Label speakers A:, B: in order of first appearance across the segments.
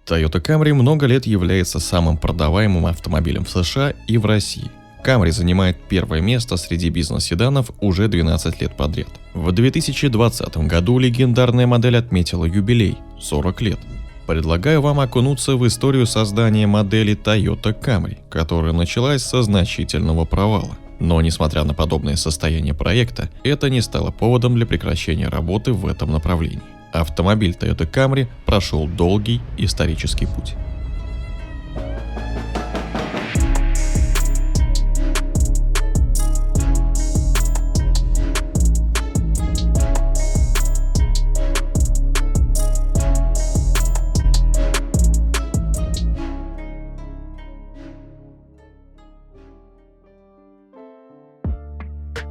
A: Toyota Camry много лет является самым продаваемым автомобилем в США и в России. Camry занимает первое место среди бизнес-седанов уже 12 лет подряд. В 2020 году легендарная модель отметила юбилей – 40 лет. Предлагаю вам окунуться в историю создания модели Toyota Camry, которая началась со значительного провала. Но несмотря на подобное состояние проекта, это не стало поводом для прекращения работы в этом направлении. Автомобиль Toyota Camry прошел долгий исторический путь.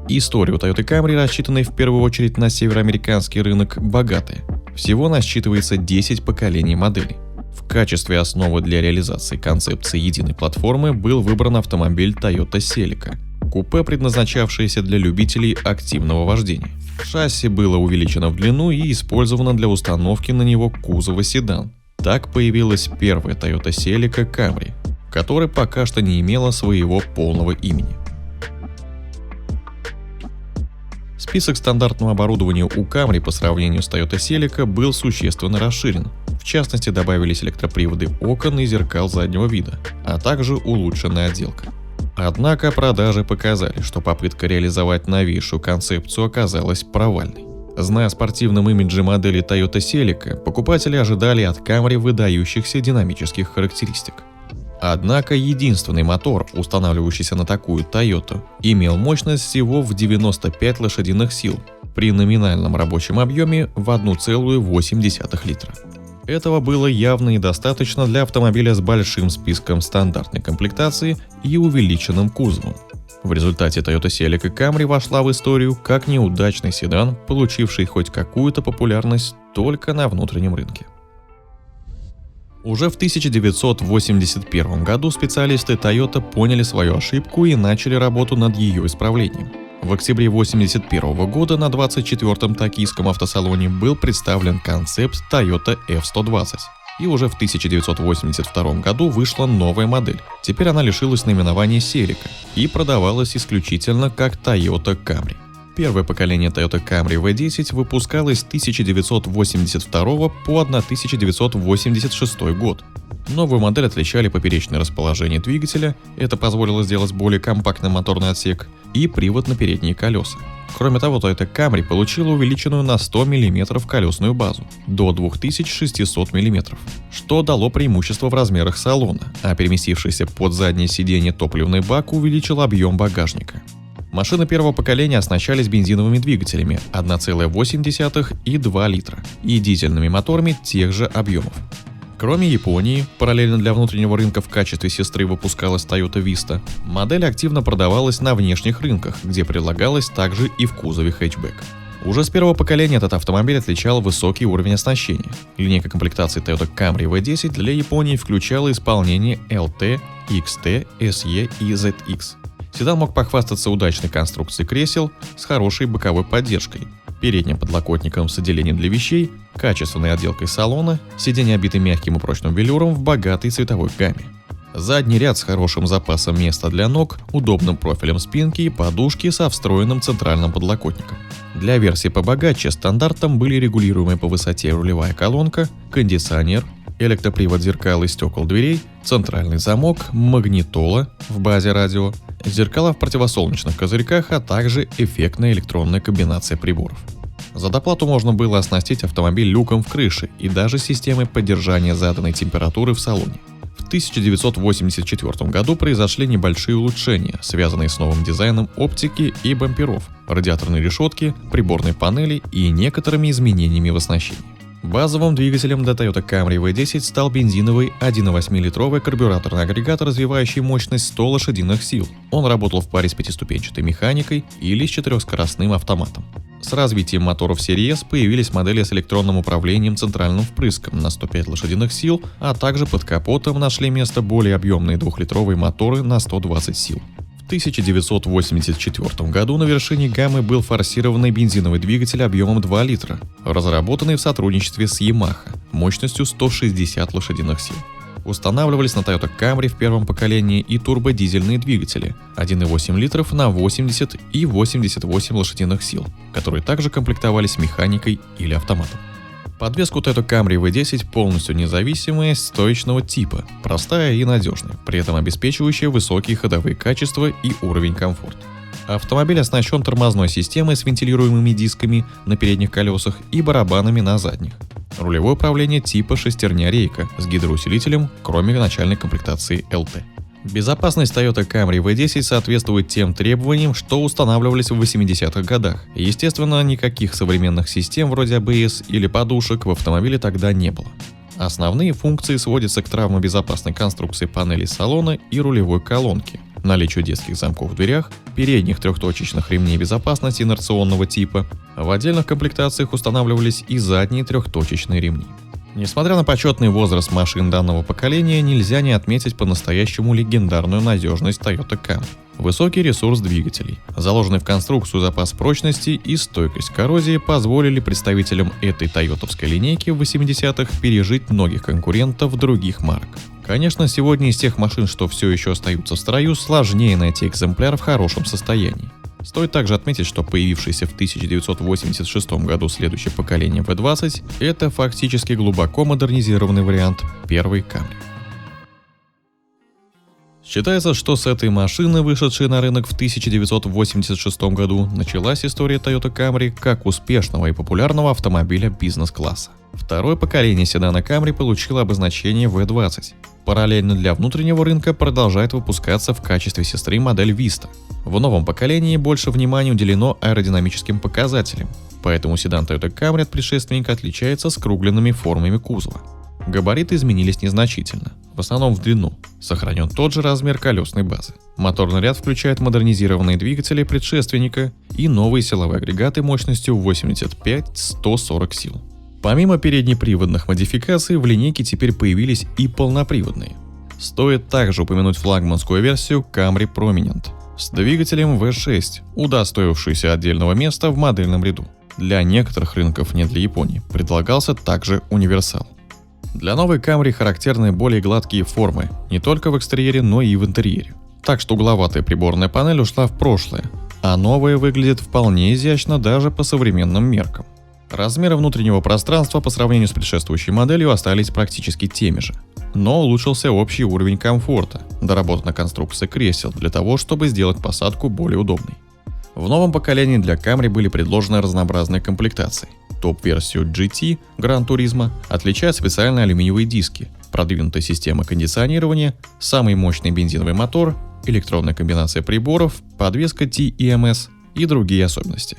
A: История у Toyota Camry, рассчитанная в первую очередь на североамериканский рынок, богатая. Всего насчитывается 10 поколений моделей. В качестве основы для реализации концепции единой платформы был выбран автомобиль Toyota Celica, купе, предназначавшееся для любителей активного вождения. Шасси было увеличено в длину и использовано для установки на него кузова седан. Так появилась первая Toyota Celica Camry, которая пока что не имела своего полного имени. Список стандартного оборудования у Camry по сравнению с Toyota Celica был существенно расширен. В частности, добавились электроприводы окон и зеркал заднего вида, а также улучшенная отделка. Однако продажи показали, что попытка реализовать новейшую концепцию оказалась провальной. Зная о спортивном имидже модели Toyota Celica, покупатели ожидали от Camry выдающихся динамических характеристик. Однако единственный мотор, устанавливающийся на такую Toyota, имел мощность всего в 95 лошадиных сил при номинальном рабочем объеме в 1,8 литра. Этого было явно недостаточно для автомобиля с большим списком стандартной комплектации и увеличенным кузовом. В результате Toyota Celica Camry вошла в историю как неудачный седан, получивший хоть какую-то популярность только на внутреннем рынке. Уже в 1981 году специалисты Toyota поняли свою ошибку и начали работу над ее исправлением. В октябре 1981 года на 24-м токийском автосалоне был представлен концепт Toyota F120. И уже в 1982 году вышла новая модель. Теперь она лишилась наименования Celica и продавалась исключительно как Toyota Camry. Первое поколение Toyota Camry V10 выпускалось с 1982 по 1986 год. Новую модель отличали поперечное расположение двигателя, это позволило сделать более компактный моторный отсек, и привод на передние колеса. Кроме того, Toyota Camry получила увеличенную на 100 мм колесную базу до 2600 мм, что дало преимущество в размерах салона, а переместившийся под заднее сиденье топливный бак увеличил объем багажника. Машины первого поколения оснащались бензиновыми двигателями 1,8 и 2 литра и дизельными моторами тех же объемов. Кроме Японии, параллельно для внутреннего рынка в качестве сестры выпускалась Toyota Vista, модель активно продавалась на внешних рынках, где предлагалась также и в кузове хэтчбэк. Уже с первого поколения этот автомобиль отличал высокий уровень оснащения. Линейка комплектации Toyota Camry V10 для Японии включала исполнение LT, XT, SE и ZX. Седан мог похвастаться удачной конструкцией кресел с хорошей боковой поддержкой, передним подлокотником с отделением для вещей, качественной отделкой салона, сиденья обиты мягким и прочным велюром в богатой цветовой гамме. Задний ряд с хорошим запасом места для ног, удобным профилем спинки и подушки со встроенным центральным подлокотником. Для версии побогаче стандартом были регулируемая по высоте рулевая колонка, кондиционер, электропривод зеркал и стекол дверей, центральный замок, магнитола в базе радио, зеркала в противосолнечных козырьках, а также эффектная электронная комбинация приборов. За доплату можно было оснастить автомобиль люком в крыше и даже системой поддержания заданной температуры в салоне. В 1984 году произошли небольшие улучшения, связанные с новым дизайном оптики и бамперов, радиаторной решетки, приборной панели и некоторыми изменениями в оснащении. Базовым двигателем для Toyota Camry V10 стал бензиновый 1,8-литровый карбюраторный агрегат, развивающий мощность 100 лошадиных сил. Он работал в паре с пятиступенчатой механикой или с четырехскоростным автоматом. С развитием моторов серии S появились модели с электронным управлением центральным впрыском на 105 лошадиных сил, а также под капотом нашли место более объемные 2-литровые моторы на 120 сил. В В 1984 году на вершине гаммы был форсированный бензиновый двигатель объемом 2 литра, разработанный в сотрудничестве с Yamaha мощностью 160 лошадиных сил. Устанавливались на Toyota Camry в первом поколении и турбодизельные двигатели 1,8 литров на 80 и 88 лошадиных сил, которые также комплектовались механикой или автоматом. Подвеску Toyota Camry V10 полностью независимая, стоечного типа, простая и надежная, при этом обеспечивающая высокие ходовые качества и уровень комфорта. Автомобиль оснащен тормозной системой с вентилируемыми дисками на передних колесах и барабанами на задних. Рулевое управление типа шестерня-рейка с гидроусилителем, кроме начальной комплектации LT. Безопасность Toyota Camry V10 соответствует тем требованиям, что устанавливались в 80-х годах. Естественно, никаких современных систем вроде ABS или подушек в автомобиле тогда не было. Основные функции сводятся к травмобезопасной конструкции панели салона и рулевой колонки, наличию детских замков в дверях, передних трехточечных ремней безопасности инерционного типа. В отдельных комплектациях устанавливались и задние трехточечные ремни. Несмотря на почетный возраст машин данного поколения, нельзя не отметить по-настоящему легендарную надежность Toyota Camry. Высокий ресурс двигателей, заложенный в конструкцию запас прочности и стойкость к коррозии позволили представителям этой тойотовской линейки в 80-х пережить многих конкурентов других марок. Конечно, сегодня из тех машин, что все еще остаются в строю, сложнее найти экземпляр в хорошем состоянии. Стоит также отметить, что появившееся в 1986 году следующее поколение V20 – это фактически глубоко модернизированный вариант первой Camry. Считается, что с этой машины, вышедшей на рынок в 1986 году, началась история Toyota Camry как успешного и популярного автомобиля бизнес-класса. Второе поколение седана Camry получило обозначение V20. Параллельно для внутреннего рынка продолжает выпускаться в качестве сестры модель Vista. В новом поколении больше внимания уделено аэродинамическим показателям, поэтому седан Toyota Camry от предшественника отличается скругленными формами кузова. Габариты изменились незначительно, в основном в длину. Сохранен тот же размер колесной базы. Моторный ряд включает модернизированные двигатели предшественника и новые силовые агрегаты мощностью 85-140 сил. Помимо переднеприводных модификаций, в линейке теперь появились и полноприводные. Стоит также упомянуть флагманскую версию Camry Prominent с двигателем V6, удостоившийся отдельного места в модельном ряду. Для некоторых рынков, не для Японии, предлагался также универсал. Для новой Camry характерны более гладкие формы, не только в экстерьере, но и в интерьере. Так что угловатая приборная панель ушла в прошлое, а новая выглядит вполне изящно даже по современным меркам. Размеры внутреннего пространства по сравнению с предшествующей моделью остались практически теми же, но улучшился общий уровень комфорта, доработана конструкция кресел для того, чтобы сделать посадку более удобной. В новом поколении для Camry были предложены разнообразные комплектации. Топ-версию GT Gran Turismo отличают специальные алюминиевые диски, продвинутая система кондиционирования, самый мощный бензиновый мотор, электронная комбинация приборов, подвеска TEMS и другие особенности.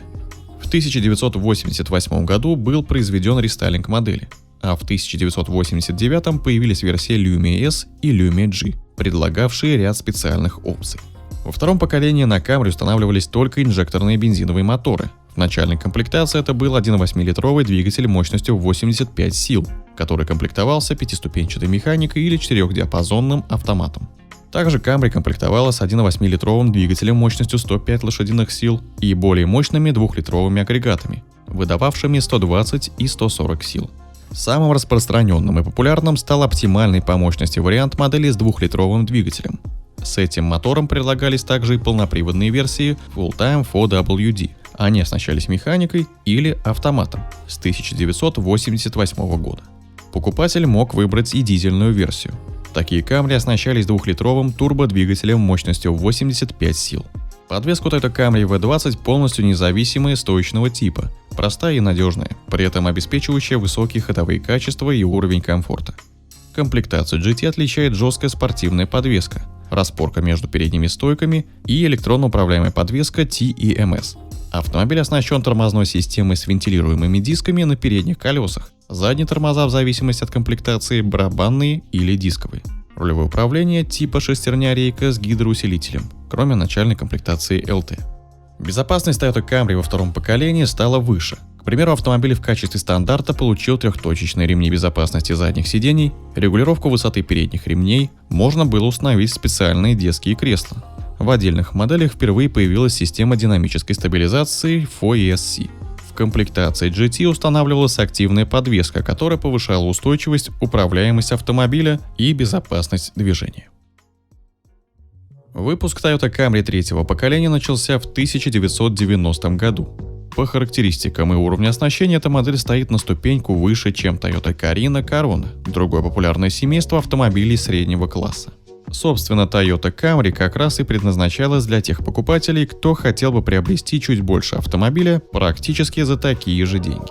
A: В 1988 году был произведен рестайлинг модели, а в 1989 появились версии Lumia S и Lumia G, предлагавшие ряд специальных опций. Во втором поколении на Camry устанавливались только инжекторные бензиновые моторы. В начальной комплектации это был 1,8-литровый двигатель мощностью 85 сил, который комплектовался пятиступенчатой механикой или 4-диапазонным автоматом. Также Camry комплектовалась 1,8-литровым двигателем мощностью 105 лошадиных сил и более мощными 2-литровыми агрегатами, выдававшими 120 и 140 сил. Самым распространенным и популярным стал оптимальный по мощности вариант модели с 2-литровым двигателем. С этим мотором предлагались также и полноприводные версии Full-Time 4WD. Они оснащались механикой или автоматом с 1988 года. Покупатель мог выбрать и дизельную версию. Такие Camry оснащались 2-литровым турбодвигателем мощностью 85 сил. Подвеска Toyota Camry V20 полностью независимая стоечного типа, простая и надежная, при этом обеспечивающая высокие ходовые качества и уровень комфорта. Комплектацию GT отличает жесткая спортивная подвеска, распорка между передними стойками и электронно управляемая подвеска TEMS. Автомобиль оснащен тормозной системой с вентилируемыми дисками на передних колесах. Задние тормоза в зависимости от комплектации барабанные или дисковые. Рулевое управление типа шестерня-рейка с гидроусилителем, кроме начальной комплектации LT. Безопасность Toyota Camry во втором поколении стала выше. К примеру, автомобиль в качестве стандарта получил трехточечные ремни безопасности задних сидений, регулировку высоты передних ремней, можно было установить специальные детские кресла. В отдельных моделях впервые появилась система динамической стабилизации FOESC. В комплектации GT устанавливалась активная подвеска, которая повышала устойчивость, управляемость автомобиля и безопасность движения. Выпуск Toyota Camry третьего поколения начался в 1990 году. По характеристикам и уровню оснащения эта модель стоит на ступеньку выше, чем Toyota Carina Corona, другое популярное семейство автомобилей среднего класса. Собственно, Toyota Camry как раз и предназначалась для тех покупателей, кто хотел бы приобрести чуть больше автомобиля практически за такие же деньги.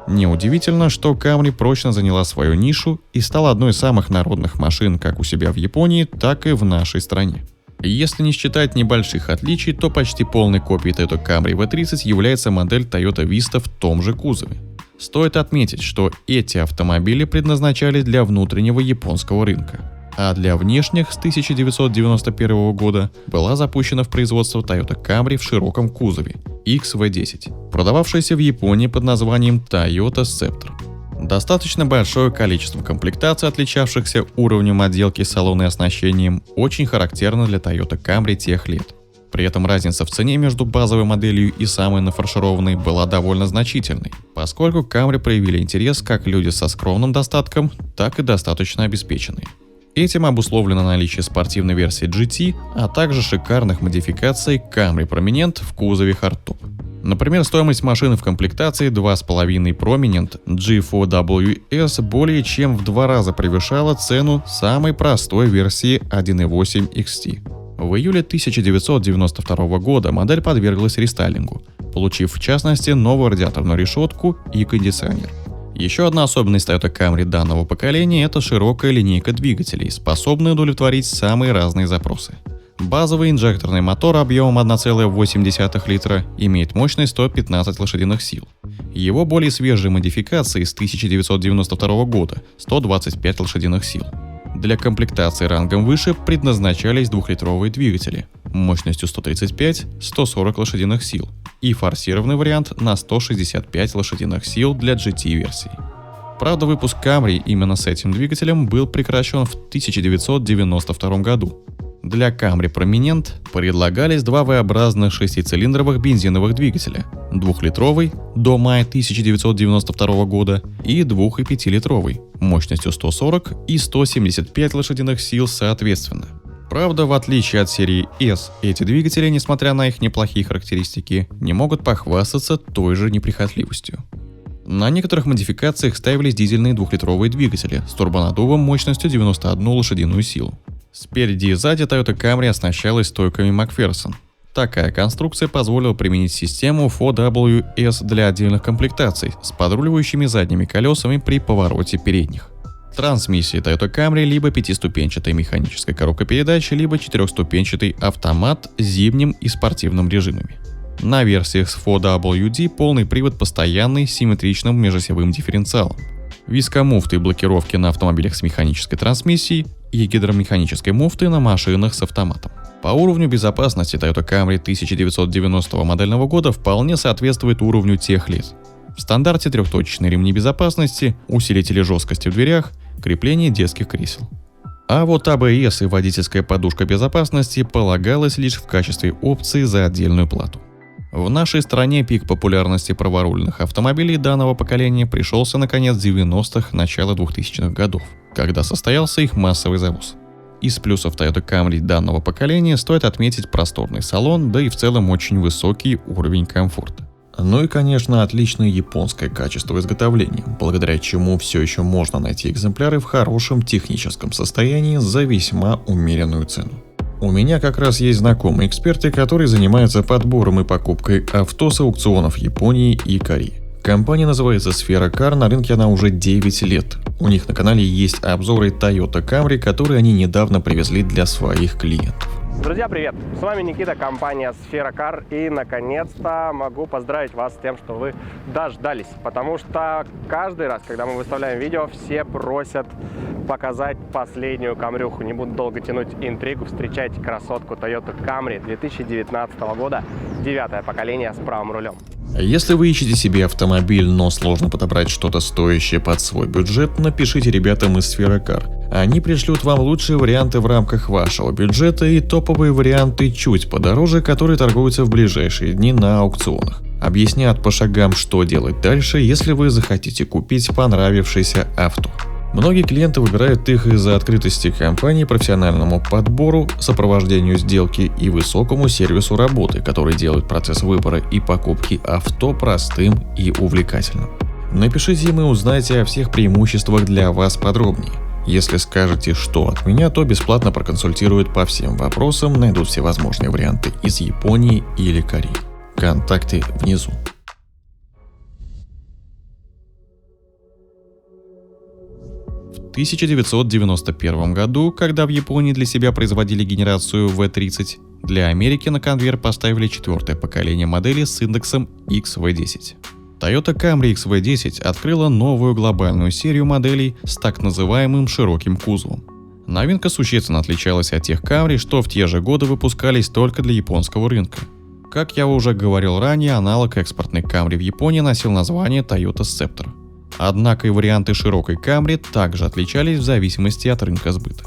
A: Неудивительно, что Camry прочно заняла свою нишу и стала одной из самых народных машин как у себя в Японии, так и в нашей стране. Если не считать небольших отличий, то почти полной копией Toyota Camry V30 является модель Toyota Vista в том же кузове. Стоит отметить, что эти автомобили предназначались для внутреннего японского рынка, а для внешних с 1991 года была запущена в производство Toyota Camry в широком кузове XV10, продававшаяся в Японии под названием Toyota Scepter. Достаточно большое количество комплектаций, отличавшихся уровнем отделки салона и оснащением, очень характерно для Toyota Camry тех лет. При этом разница в цене между базовой моделью и самой нафаршированной была довольно значительной, поскольку Camry проявили интерес как люди со скромным достатком, так и достаточно обеспеченные. Этим обусловлено наличие спортивной версии GT, а также шикарных модификаций Camry Prominent в кузове Hardtop. Например, стоимость машины в комплектации 2.5 Prominent G4WS более чем в 2 раза превышала цену самой простой версии 1.8 XT. В июле 1992 года модель подверглась рестайлингу, получив в частности новую радиаторную решетку и кондиционер. Еще одна особенность Toyota Camry данного поколения – это широкая линейка двигателей, способная удовлетворить самые разные запросы. Базовый инжекторный мотор объемом 1,8 литра имеет мощность 115 лошадиных сил. Его более свежие модификации с 1992 года – 125 лошадиных сил. Для комплектации рангом выше предназначались двухлитровые двигатели мощностью 135-140 лошадиных сил и форсированный вариант на 165 лошадиных сил для GT-версии. Правда, выпуск Camry именно с этим двигателем был прекращен в 1992 году. Для Camry Prominent предлагались два V-образных шестицилиндровых бензиновых двигателя – 2-литровый до мая 1992 года и 2- и 5-литровый мощностью 140 и 175 лошадиных сил соответственно. Правда, в отличие от серии S, эти двигатели, несмотря на их неплохие характеристики, не могут похвастаться той же неприхотливостью. На некоторых модификациях ставились дизельные 2-литровые двигатели с турбонаддувом мощностью 91 лошадиную силу. Спереди и сзади Toyota Camry оснащалась стойками McPherson. Такая конструкция позволила применить систему 4WS для отдельных комплектаций с подруливающими задними колесами при повороте передних. Трансмиссия Toyota Camry либо 5-ступенчатой механической коробкой передач, либо 4-ступенчатый автомат с зимним и спортивным режимами. На версиях с 4WD полный привод постоянный с симметричным межосевым дифференциалом. Вискомуфты и блокировки на автомобилях с механической трансмиссией и гидромеханической муфты на машинах с автоматом. По уровню безопасности Toyota Camry 1990 модельного года вполне соответствует уровню тех лет. В стандарте трехточечные ремни безопасности, усилители жесткости в дверях, крепление детских кресел. А вот ABS и водительская подушка безопасности полагалась лишь в качестве опции за отдельную плату. В нашей стране пик популярности праворульных автомобилей данного поколения пришелся на конец 90-х, начало 2000-х годов, когда состоялся их массовый завоз. Из плюсов Toyota Camry данного поколения стоит отметить просторный салон, да и в целом очень высокий уровень комфорта. Ну и, конечно, отличное японское качество изготовления, благодаря чему все еще можно найти экземпляры в хорошем техническом состоянии за весьма умеренную цену. У меня как раз есть знакомые эксперты, которые занимаются подбором и покупкой авто с аукционов Японии и Кореи. Компания называется Sphera Car, на рынке она уже 9 лет. У них на канале есть обзоры Toyota Camry, которые они недавно привезли для своих клиентов.
B: Друзья, привет! С вами Никита, компания Sphera Car, и наконец-то могу поздравить вас с тем, что вы дождались, потому что каждый раз, когда мы выставляем видео, все просят показать последнюю камрюху. Не буду долго тянуть интригу, встречайте красотку Toyota Camry 2019 года 9-е поколение с правым рулем.
A: Если вы ищете себе автомобиль, но сложно подобрать что-то стоящее под свой бюджет, напишите ребятам из Сфера Кар. Они пришлют вам лучшие варианты в рамках вашего бюджета и топовые варианты чуть подороже, которые торгуются в ближайшие дни на аукционах. Объяснят по шагам, что делать дальше, если вы захотите купить понравившееся авто. Многие клиенты выбирают их из-за открытости компании, профессиональному подбору, сопровождению сделки и высокому сервису работы, который делает процесс выбора и покупки авто простым и увлекательным. Напишите им и узнайте о всех преимуществах для вас подробнее. Если скажете, что от меня, то бесплатно проконсультируют по всем вопросам, найдут все возможные варианты из Японии или Кореи. Контакты внизу. В 1991 году, когда в Японии для себя производили генерацию V30, для Америки на конвейер поставили 4-е поколение модели с индексом XV10. Toyota Camry XV10 открыла новую глобальную серию моделей с так называемым широким кузовом. Новинка существенно отличалась от тех Camry, что в те же годы выпускались только для японского рынка. Как я уже говорил ранее, аналог экспортной Camry в Японии носил название Toyota Scepter. Однако и варианты широкой Camry также отличались в зависимости от рынка сбыта.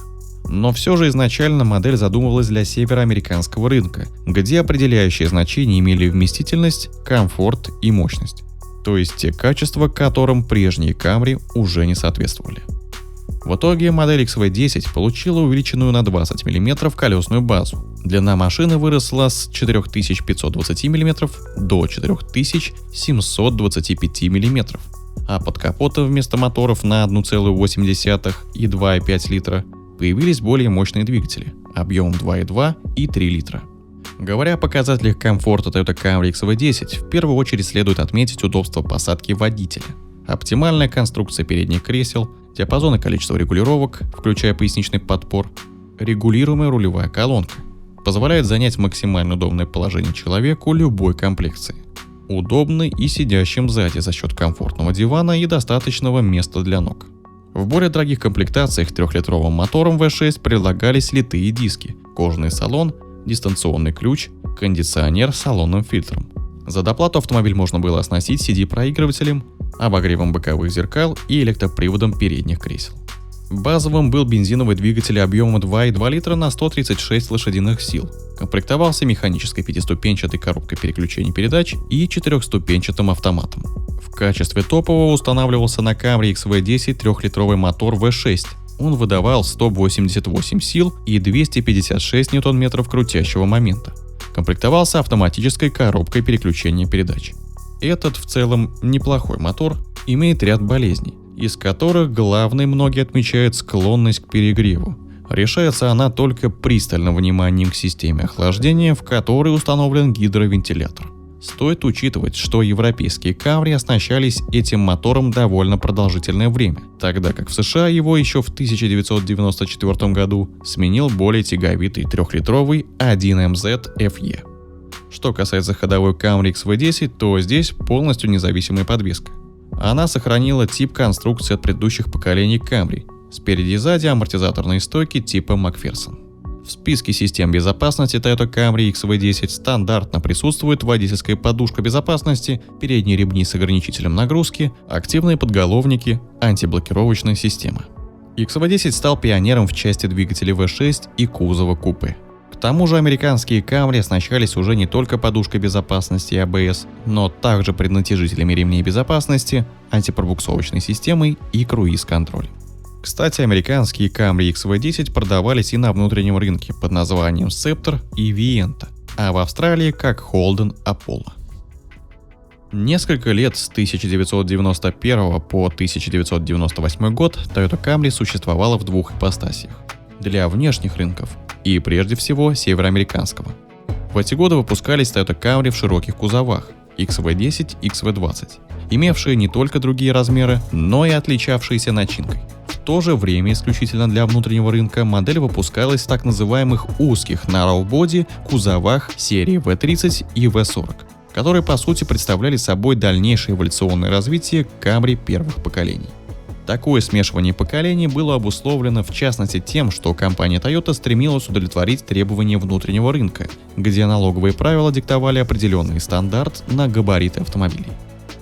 A: Но все же изначально модель задумывалась для североамериканского рынка, где определяющие значения имели вместительность, комфорт и мощность. То есть те качества, которым прежние Camry уже не соответствовали. В итоге модель XV10 получила увеличенную на 20 мм колесную базу. Длина машины выросла с 4520 мм до 4725 мм. А под капотом вместо моторов на 1,8 и 2,5 литра появились более мощные двигатели объемом 2,2 и 3 литра. Говоря о показателях комфорта Toyota Camry XV10, в первую очередь следует отметить удобство посадки водителя. Оптимальная конструкция передних кресел, диапазон и количество регулировок, включая поясничный подпор, регулируемая рулевая колонка, позволяет занять максимально удобное положение человеку любой комплекции. Удобный и сидящим сзади за счет комфортного дивана и достаточного места для ног. В более дорогих комплектациях 3-литровым мотором V6 предлагались литые диски, кожаный салон, дистанционный ключ, кондиционер с салонным фильтром. За доплату автомобиль можно было оснастить CD-проигрывателем, обогревом боковых зеркал и электроприводом передних кресел. Базовым был бензиновый двигатель объемом 2,2 литра на 136 лошадиных сил. Комплектовался механической 5-ступенчатой коробкой переключения передач и 4-ступенчатым автоматом. В качестве топового устанавливался на Camry XV10 3-литровый мотор V6. Он выдавал 188 сил и 256 ньютон-метров крутящего момента. Комплектовался автоматической коробкой переключения передач. Этот в целом неплохой мотор имеет ряд болезней, из которых главной многие отмечают склонность к перегреву. Решается она только пристальным вниманием к системе охлаждения, в которой установлен гидровентилятор. Стоит учитывать, что европейские Camry оснащались этим мотором довольно продолжительное время, тогда как в США его еще в 1994 году сменил более тяговитый 3-литровый 1MZ FE. Что касается ходовой Camry XV10, то здесь полностью независимая подвеска. Она сохранила тип конструкции от предыдущих поколений Camry. Спереди и сзади амортизаторные стойки типа Макферсон. В списке систем безопасности Toyota Camry XV10 стандартно присутствует водительская подушка безопасности, передние ремни с ограничителем нагрузки, активные подголовники, антиблокировочная система. XV10 стал пионером в части двигателей V6 и кузова купе. К тому же американские Camry оснащались уже не только подушкой безопасности и ABS, но также преднатяжителями ремней безопасности, антипробуксовочной системой и круиз-контролем. Кстати, американские Camry XV10 продавались и на внутреннем рынке под названием Scepter и Vienta, а в Австралии как Holden Apollo. Несколько лет с 1991 по 1998 год Toyota Camry существовала в двух ипостасях – для внешних рынков и прежде всего североамериканского. В эти годы выпускались Toyota Camry в широких кузовах XV10, XV20, имевшие не только другие размеры, но и отличавшиеся начинкой. В то же время исключительно для внутреннего рынка модель выпускалась в так называемых узких narrow-body кузовах серии V30 и V40, которые по сути представляли собой дальнейшее эволюционное развитие Camry первых поколений. Такое смешивание поколений было обусловлено в частности тем, что компания Toyota стремилась удовлетворить требования внутреннего рынка, где налоговые правила диктовали определенный стандарт на габариты автомобилей.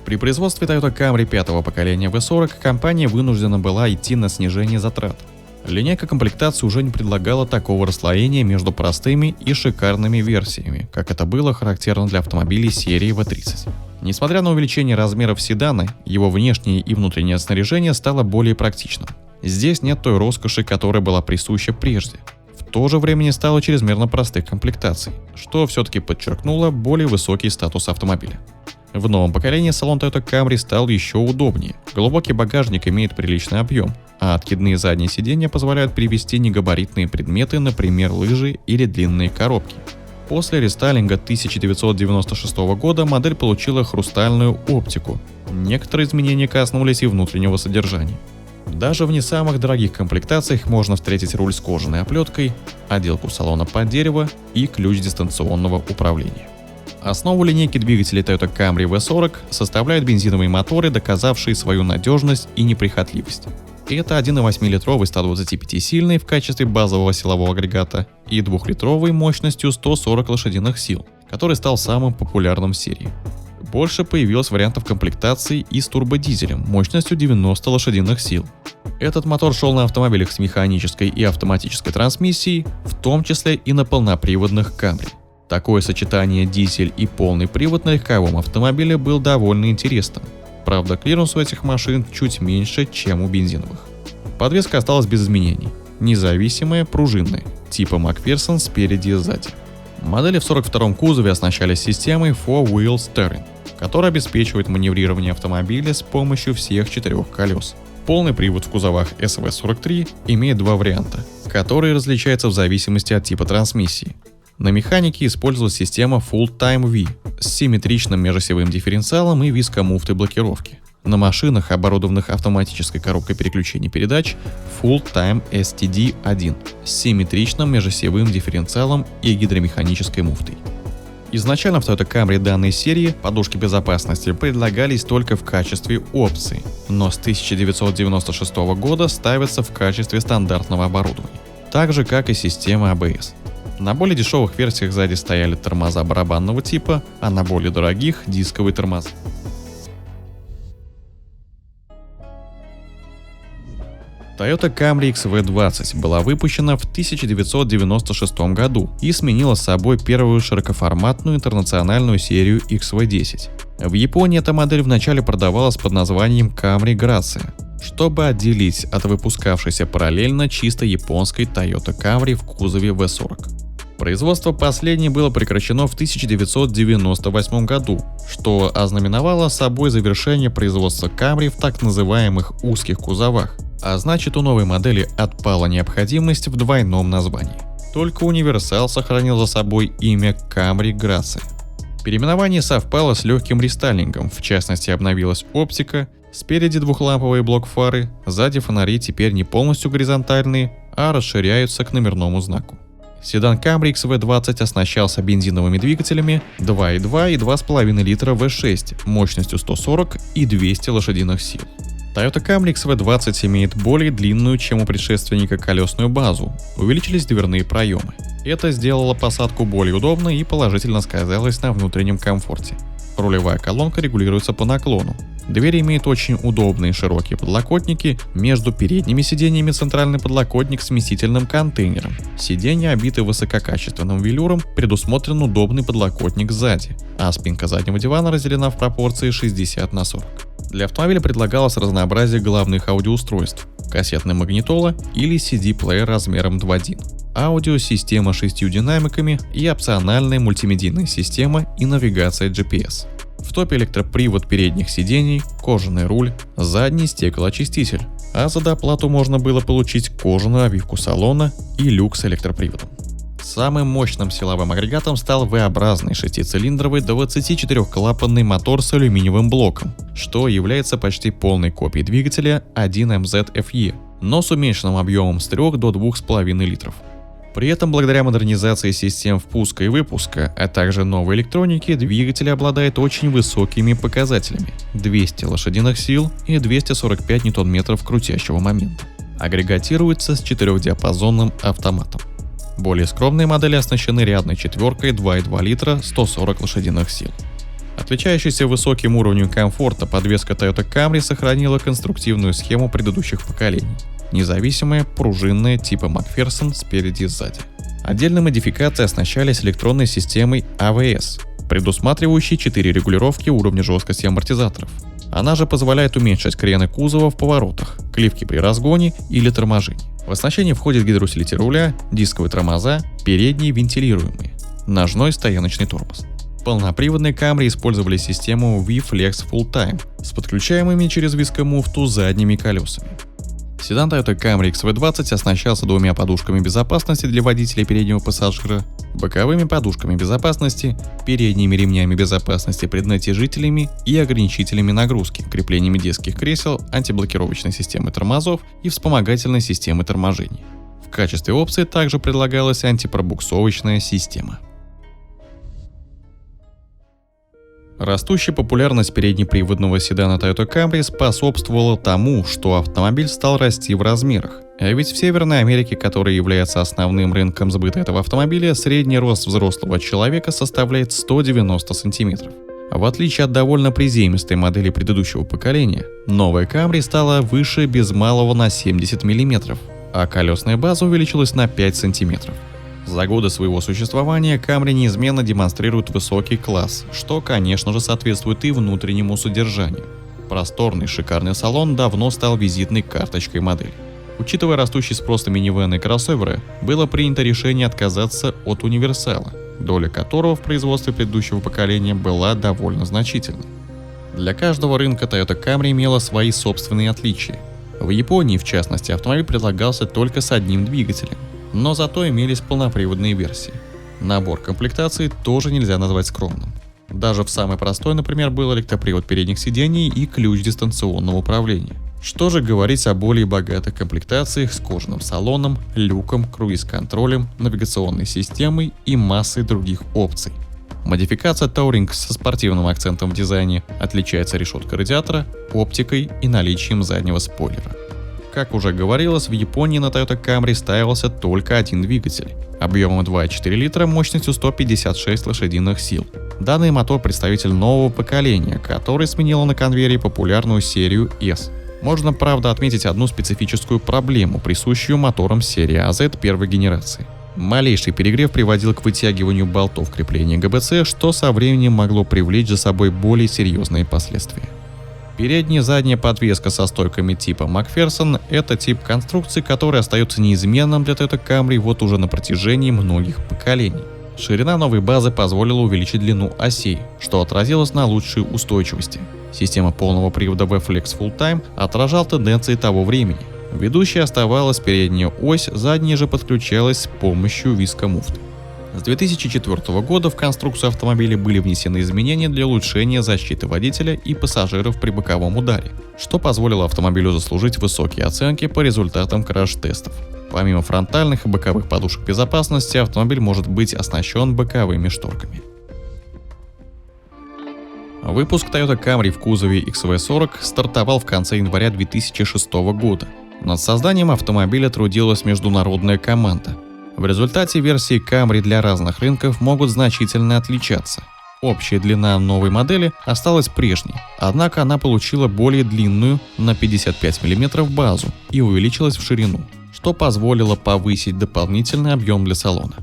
A: При производстве Toyota Camry 5-го поколения V40 компания вынуждена была идти на снижение затрат. Линейка комплектации уже не предлагала такого расслоения между простыми и шикарными версиями, как это было характерно для автомобилей серии V30. Несмотря на увеличение размеров седана, его внешнее и внутреннее снаряжение стало более практичным. Здесь нет той роскоши, которая была присуща прежде. В то же время не стало чрезмерно простых комплектаций, что все-таки подчеркнуло более высокий статус автомобиля. В новом поколении салон Toyota Camry стал еще удобнее. Глубокий багажник имеет приличный объем, а откидные задние сиденья позволяют перевести негабаритные предметы, например, лыжи или длинные коробки. После рестайлинга 1996 года модель получила хрустальную оптику. Некоторые изменения коснулись и внутреннего содержания. Даже в не самых дорогих комплектациях можно встретить руль с кожаной оплеткой, отделку салона под дерево и ключ дистанционного управления. Основу линейки двигателей Toyota Camry V40 составляют бензиновые моторы, доказавшие свою надежность и неприхотливость. Это 1,8-литровый 125-сильный в качестве базового силового агрегата и 2-литровый мощностью 140 лошадиных сил, который стал самым популярным в серии. Больше появилось вариантов комплектации и с турбодизелем мощностью 90 лошадиных сил. Этот мотор шел на автомобилях с механической и автоматической трансмиссией, в том числе и на полноприводных Camry. Такое сочетание дизель и полный привод на легковом автомобиле был довольно интересным. Правда, клиренс у этих машин чуть меньше, чем у бензиновых. Подвеска осталась без изменений. Независимая, пружинная, типа Макферсон спереди и сзади. Модели в 42-м кузове оснащались системой 4-Wheel Steering, которая обеспечивает маневрирование автомобиля с помощью всех 4 колес. Полный привод в кузовах SV43 имеет 2 варианта, которые различаются в зависимости от типа трансмиссии. На механике использовалась система Full Time V с симметричным межосевым дифференциалом и вискомуфтой блокировки. На машинах, оборудованных автоматической коробкой переключения передач, Full Time STD1 с симметричным межосевым дифференциалом и гидромеханической муфтой. Изначально в Toyota Camry данной серии подушки безопасности предлагались только в качестве опции, но с 1996 года ставятся в качестве стандартного оборудования, так же как и система ABS. На более дешевых версиях сзади стояли тормоза барабанного типа, а на более дорогих – дисковые тормоза. Toyota Camry XV20 была выпущена в 1996 году и сменила собой первую широкоформатную интернациональную серию XV10. В Японии эта модель вначале продавалась под названием Camry Gracia, чтобы отделить от выпускавшейся параллельно чисто японской Toyota Camry в кузове V40. Производство последней было прекращено в 1998 году, что ознаменовало собой завершение производства Camry в так называемых узких кузовах, а значит, у новой модели отпала необходимость в двойном названии. Только универсал сохранил за собой имя Camry Gracia. Переименование совпало с легким рестайлингом, в частности обновилась оптика, спереди двухламповые блок-фары, сзади фонари теперь не полностью горизонтальные, а расширяются к номерному знаку. Седан Camry XV20 оснащался бензиновыми двигателями 2.2 и 2,5 литра V6 мощностью 140 и 200 лошадиных сил. Toyota Camry XV20 имеет более длинную, чем у предшественника, колесную базу, увеличились дверные проемы. Это сделало посадку более удобной и положительно сказалось на внутреннем комфорте. Рулевая колонка регулируется по наклону. Двери имеют очень удобные широкие подлокотники, между передними сиденьями центральный подлокотник с вместительным контейнером. Сиденья обиты высококачественным велюром, предусмотрен удобный подлокотник сзади, а спинка заднего дивана разделена в пропорции 60/40. Для автомобиля предлагалось разнообразие головных аудиоустройств, кассетная магнитола или CD-плеер размером 2.1, аудиосистема с 6 динамиками и опциональная мультимедийная система и навигация GPS. В топе электропривод передних сидений, кожаный руль, задний стеклоочиститель, а за доплату можно было получить кожаную обивку салона и люк с электроприводом. Самым мощным силовым агрегатом стал V-образный 6-цилиндровый 24-клапанный мотор с алюминиевым блоком, что является почти полной копией двигателя 1MZ FE, но с уменьшенным объемом с 3 до 2,5 литров. При этом, благодаря модернизации систем впуска и выпуска, а также новой электроники, двигатель обладает очень высокими показателями – 200 лошадиных сил и 245 ньютон-метров крутящего момента. Агрегатируется с 4-диапазонным автоматом. Более скромные модели оснащены рядной четверкой 2,2 литра 140 лошадиных сил. Отличающаяся высоким уровнем комфорта, подвеска Toyota Camry сохранила конструктивную схему предыдущих поколений. Независимая, пружинная типа Макферсон спереди и сзади. Отдельные модификации оснащались электронной системой AVS, предусматривающей 4 регулировки уровня жесткости амортизаторов. Она же позволяет уменьшать крены кузова в поворотах, клипки при разгоне или торможении. В оснащение входит гидроусилитель руля, дисковые тормоза, передние вентилируемые, ножной стояночный тормоз. Полноприводные Camry использовали систему V-Flex Full-Time с подключаемыми через вискомуфту задними колесами. Седан Toyota Camry XV20 оснащался двумя подушками безопасности для водителя и переднего пассажира, боковыми подушками безопасности, передними ремнями безопасности, преднатяжителями и ограничителями нагрузки, креплениями детских кресел, антиблокировочной системой тормозов и вспомогательной системой торможения. В качестве опции также предлагалась антипробуксовочная система. Растущая популярность переднеприводного седана Toyota Camry способствовала тому, что автомобиль стал расти в размерах. А ведь в Северной Америке, которая является основным рынком сбыта этого автомобиля, средний рост взрослого человека составляет 190 сантиметров. В отличие от довольно приземистой модели предыдущего поколения, новая Camry стала выше без малого на 70 мм, а колесная база увеличилась на 5 сантиметров. За годы своего существования Camry неизменно демонстрирует высокий класс, что, конечно же, соответствует и внутреннему содержанию. Просторный, шикарный салон давно стал визитной карточкой модели. Учитывая растущий спрос на минивэны и кроссоверы, было принято решение отказаться от универсала, доля которого в производстве предыдущего поколения была довольно значительной. Для каждого рынка Toyota Camry имела свои собственные отличия. В Японии, в частности, автомобиль предлагался только с одним двигателем, но зато имелись полноприводные версии. Набор комплектаций тоже нельзя назвать скромным. Даже в самой простой, например, был электропривод передних сидений и ключ дистанционного управления. Что же говорить о более богатых комплектациях с кожаным салоном, люком, круиз-контролем, навигационной системой и массой других опций. Модификация Touring со спортивным акцентом в дизайне отличается решеткой радиатора, оптикой и наличием заднего спойлера. Как уже говорилось, в Японии на Toyota Camry ставился только один двигатель, объемом 2,4 литра, мощностью 156 лошадиных сил. Данный мотор представитель нового поколения, который сменил на конвейере популярную серию S. Можно, правда, отметить одну специфическую проблему, присущую моторам серии AZ первой генерации. Малейший перегрев приводил к вытягиванию болтов крепления ГБЦ, что со временем могло привлечь за собой более серьезные последствия. Передняя и задняя подвеска со стойками типа Макферсон – это тип конструкции, который остается неизменным для Toyota Camry вот уже на протяжении многих поколений. Ширина новой базы позволила увеличить длину осей, что отразилось на лучшей устойчивости. Система полного привода V-Flex Full-Time отражала тенденции того времени. Ведущей оставалась передняя ось, задняя же подключалась с помощью вискомуфты. С 2004 года в конструкцию автомобиля были внесены изменения для улучшения защиты водителя и пассажиров при боковом ударе, что позволило автомобилю заслужить высокие оценки по результатам краш-тестов. Помимо фронтальных и боковых подушек безопасности, автомобиль может быть оснащен боковыми шторками. Выпуск Toyota Camry в кузове XV40 стартовал в конце января 2006 года. Над созданием автомобиля трудилась международная команда. В результате версии Camry для разных рынков могут значительно отличаться. Общая длина новой модели осталась прежней, однако она получила более длинную на 55 мм базу и увеличилась в ширину, что позволило повысить дополнительный объем для салона.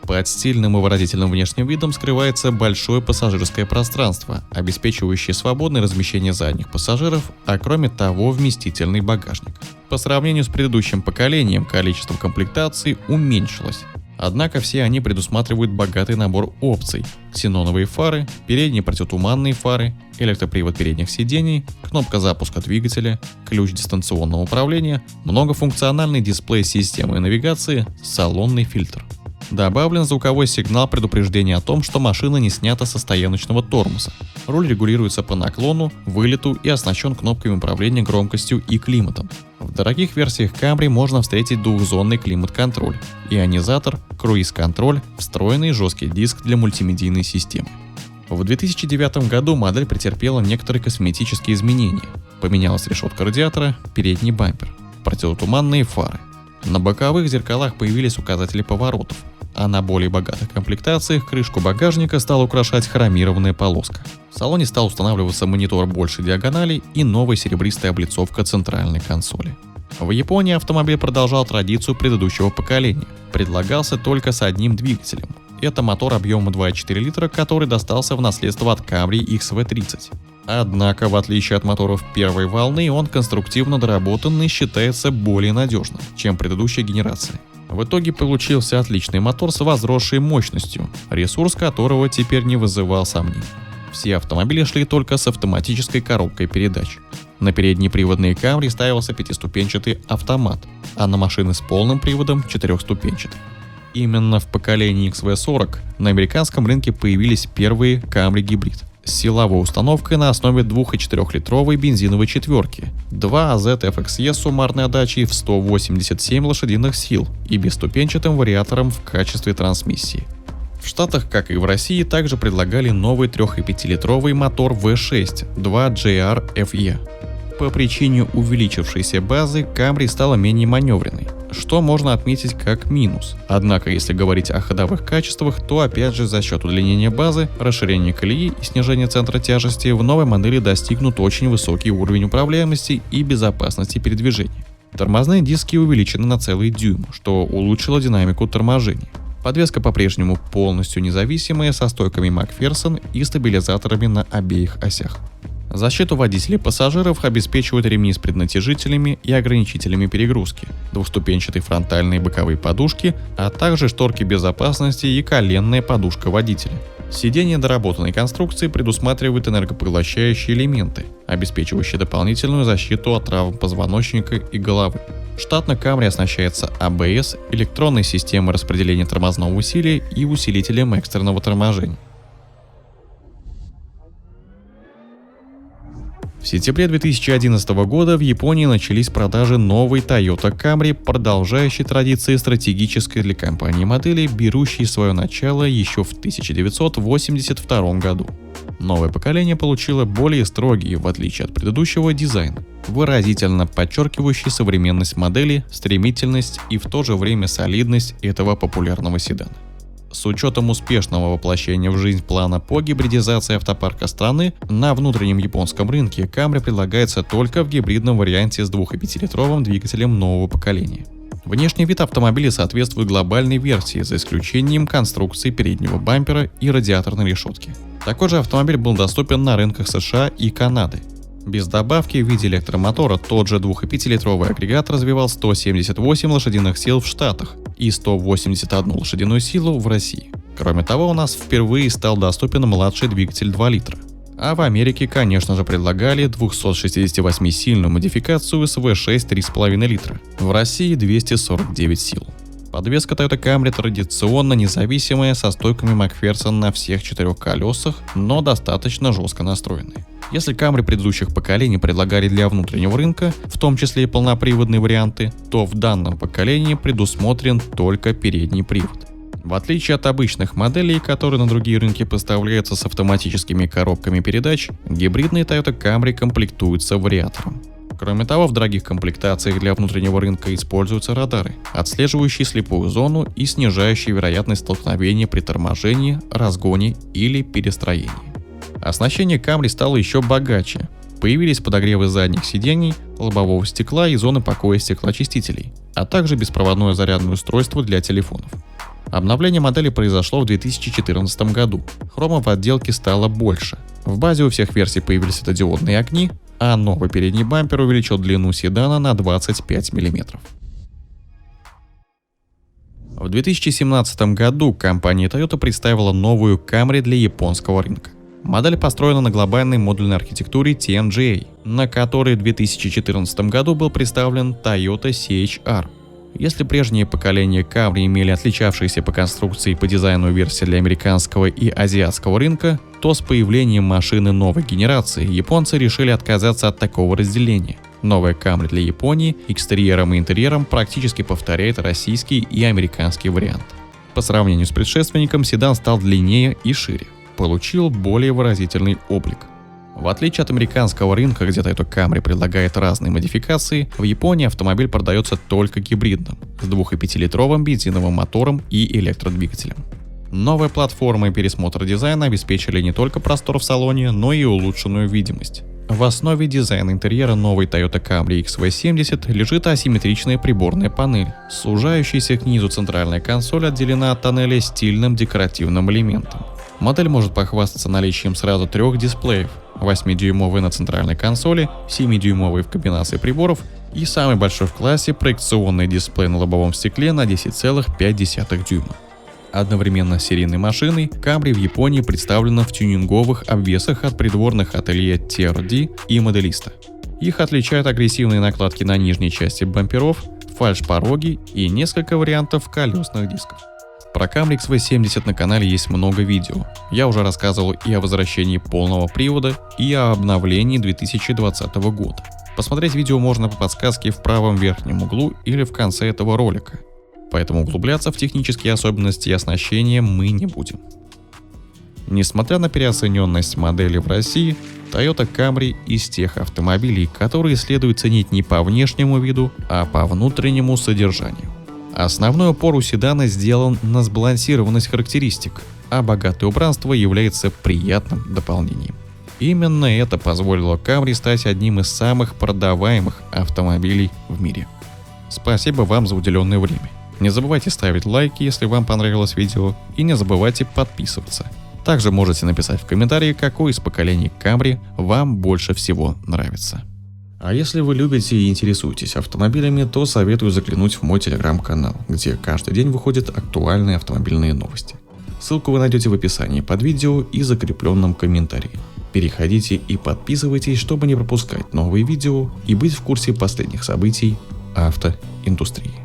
A: Под стильным и выразительным внешним видом скрывается большое пассажирское пространство, обеспечивающее свободное размещение задних пассажиров, а кроме того вместительный багажник. По сравнению с предыдущим поколением количество комплектаций уменьшилось. Однако все они предусматривают богатый набор опций: ксеноновые фары, передние противотуманные фары, электропривод передних сидений, кнопка запуска двигателя, ключ дистанционного управления, многофункциональный дисплей системы навигации, салонный фильтр. Добавлен звуковой сигнал предупреждения о том, что машина не снята со стояночного тормоза. Руль регулируется по наклону, вылету и оснащен кнопками управления громкостью и климатом. В дорогих версиях Camry можно встретить двухзонный климат-контроль, ионизатор, круиз-контроль, встроенный жесткий диск для мультимедийной системы. В 2009 году модель претерпела некоторые косметические изменения. Поменялась решетка радиатора, передний бампер, противотуманные фары. На боковых зеркалах появились указатели поворотов, а на более богатых комплектациях крышку багажника стала украшать хромированная полоска. В салоне стал устанавливаться монитор большей диагонали и новая серебристая облицовка центральной консоли. В Японии автомобиль продолжал традицию предыдущего поколения. Предлагался только с одним двигателем. Это мотор объемом 2,4 литра, который достался в наследство от Camry XV30. Однако, в отличие от моторов первой волны, он конструктивно доработан и считается более надежным, чем предыдущая генерация. В итоге получился отличный мотор с возросшей мощностью, ресурс которого теперь не вызывал сомнений. Все автомобили шли только с автоматической коробкой передач. На переднеприводные Camry ставился пятиступенчатый автомат, а на машины с полным приводом – четырехступенчатый. Именно в поколении XV40 на американском рынке появились первые Camry гибрид с силовой установкой на основе 2,4-литровой бензиновой четверки, 2 AZ FXE с суммарной отдачей в 187 лошадиных сил и бесступенчатым вариатором в качестве трансмиссии. В Штатах, как и в России, также предлагали новый 3,5-литровый мотор V6 2JR FE. По причине увеличившейся базы Camry стала менее маневренной, что можно отметить как минус. Однако, если говорить о ходовых качествах, то опять же за счет удлинения базы, расширения колеи и снижения центра тяжести в новой модели достигнут очень высокий уровень управляемости и безопасности передвижения. Тормозные диски увеличены на целый дюйм, что улучшило динамику торможения. Подвеска по-прежнему полностью независимая, со стойками Макферсон и стабилизаторами на обеих осях. Защиту водителей и пассажиров обеспечивают ремни с преднатяжителями и ограничителями перегрузки, двухступенчатые фронтальные и боковые подушки, а также шторки безопасности и коленная подушка водителя. Сиденья доработанной конструкции предусматривают энергопоглощающие элементы, обеспечивающие дополнительную защиту от травм позвоночника и головы. Штатно Camry оснащается ABS, электронной системой распределения тормозного усилия и усилителем экстренного торможения. В сентябре 2011 года в Японии начались продажи новой Toyota Camry, продолжающей традиции стратегической для компании модели, берущей свое начало еще в 1982 году. Новое поколение получило более строгий, в отличие от предыдущего, дизайн, выразительно подчеркивающий современность модели, стремительность и в то же время солидность этого популярного седана. С учетом успешного воплощения в жизнь плана по гибридизации автопарка страны, на внутреннем японском рынке Camry предлагается только в гибридном варианте с 2,5-литровым двигателем нового поколения. Внешний вид автомобиля соответствует глобальной версии, за исключением конструкции переднего бампера и радиаторной решетки. Такой же автомобиль был доступен на рынках США и Канады. Без добавки в виде электромотора тот же 2,5-литровый агрегат развивал 178 лошадиных сил в Штатах и 181 лошадиную силу в России. Кроме того, у нас впервые стал доступен младший двигатель 2 литра. А в Америке, конечно же, предлагали 268-сильную модификацию с V6 3,5 литра. В России 249 сил. Подвеска Toyota Camry традиционно независимая, со стойками Макферсон на всех 4 колесах, но достаточно жестко настроенная. Если Camry предыдущих поколений предлагали для внутреннего рынка, в том числе и полноприводные варианты, то в данном поколении предусмотрен только передний привод. В отличие от обычных моделей, которые на другие рынки поставляются с автоматическими коробками передач, гибридные Toyota Camry комплектуются вариатором. Кроме того, в дорогих комплектациях для внутреннего рынка используются радары, отслеживающие слепую зону и снижающие вероятность столкновения при торможении, разгоне или перестроении. Оснащение Camry стало еще богаче. Появились подогревы задних сидений, лобового стекла и зоны покоя стеклоочистителей, а также беспроводное зарядное устройство для телефонов. Обновление модели произошло в 2014 году. Хрома в отделке стало больше. В базе у всех версий появились светодиодные огни, а новый передний бампер увеличил длину седана на 25 мм. В 2017 году компания Toyota представила новую Camry для японского рынка. Модель построена на глобальной модульной архитектуре TNGA, на которой в 2014 году был представлен Toyota CHR. Если прежние поколения Camry имели отличавшиеся по конструкции и по дизайну версии для американского и азиатского рынка, то с появлением машины новой генерации японцы решили отказаться от такого разделения. Новая Camry для Японии экстерьером и интерьером практически повторяет российский и американский вариант. По сравнению с предшественником седан стал длиннее и шире, получил более выразительный облик. В отличие от американского рынка, где Toyota Camry предлагает разные модификации, в Японии автомобиль продается только гибридным, с 2,5-литровым бензиновым мотором и электродвигателем. Новая платформа и пересмотр дизайна обеспечили не только простор в салоне, но и улучшенную видимость. В основе дизайна интерьера новой Toyota Camry XV70 лежит асимметричная приборная панель. Сужающаяся к низу центральная консоль отделена от тоннеля стильным декоративным элементом. Модель может похвастаться наличием сразу 3 дисплеев: 8-дюймовый на центральной консоли, 7-дюймовый в комбинации приборов и самый большой в классе проекционный дисплей на лобовом стекле на 10,5 дюйма. Одновременно с серийной машиной Camry в Японии представлена в тюнинговых обвесах от придворных ателье TRD и Моделиста. Их отличают агрессивные накладки на нижней части бамперов, фальш-пороги и несколько вариантов колесных дисков. Про Camry XV70 на канале есть много видео. Я уже рассказывал и о возвращении полного привода, и о обновлении 2020 года. Посмотреть видео можно по подсказке в правом верхнем углу или в конце этого ролика. Поэтому углубляться в технические особенности оснащения мы не будем. Несмотря на переоцененность модели в России, Toyota Camry из тех автомобилей, которые следует ценить не по внешнему виду, а по внутреннему содержанию. Основной упор у седана сделан на сбалансированность характеристик, а богатое убранство является приятным дополнением. Именно это позволило Camry стать одним из самых продаваемых автомобилей в мире. Спасибо вам за уделенное время. Не забывайте ставить лайки, если вам понравилось видео, и не забывайте подписываться. Также можете написать в комментарии, какой из поколений Camry вам больше всего нравится. А если вы любите и интересуетесь автомобилями, то советую заглянуть в мой телеграм-канал, где каждый день выходят актуальные автомобильные новости. Ссылку вы найдете в описании под видео и закрепленном комментарии. Переходите и подписывайтесь, чтобы не пропускать новые видео и быть в курсе последних событий автоиндустрии.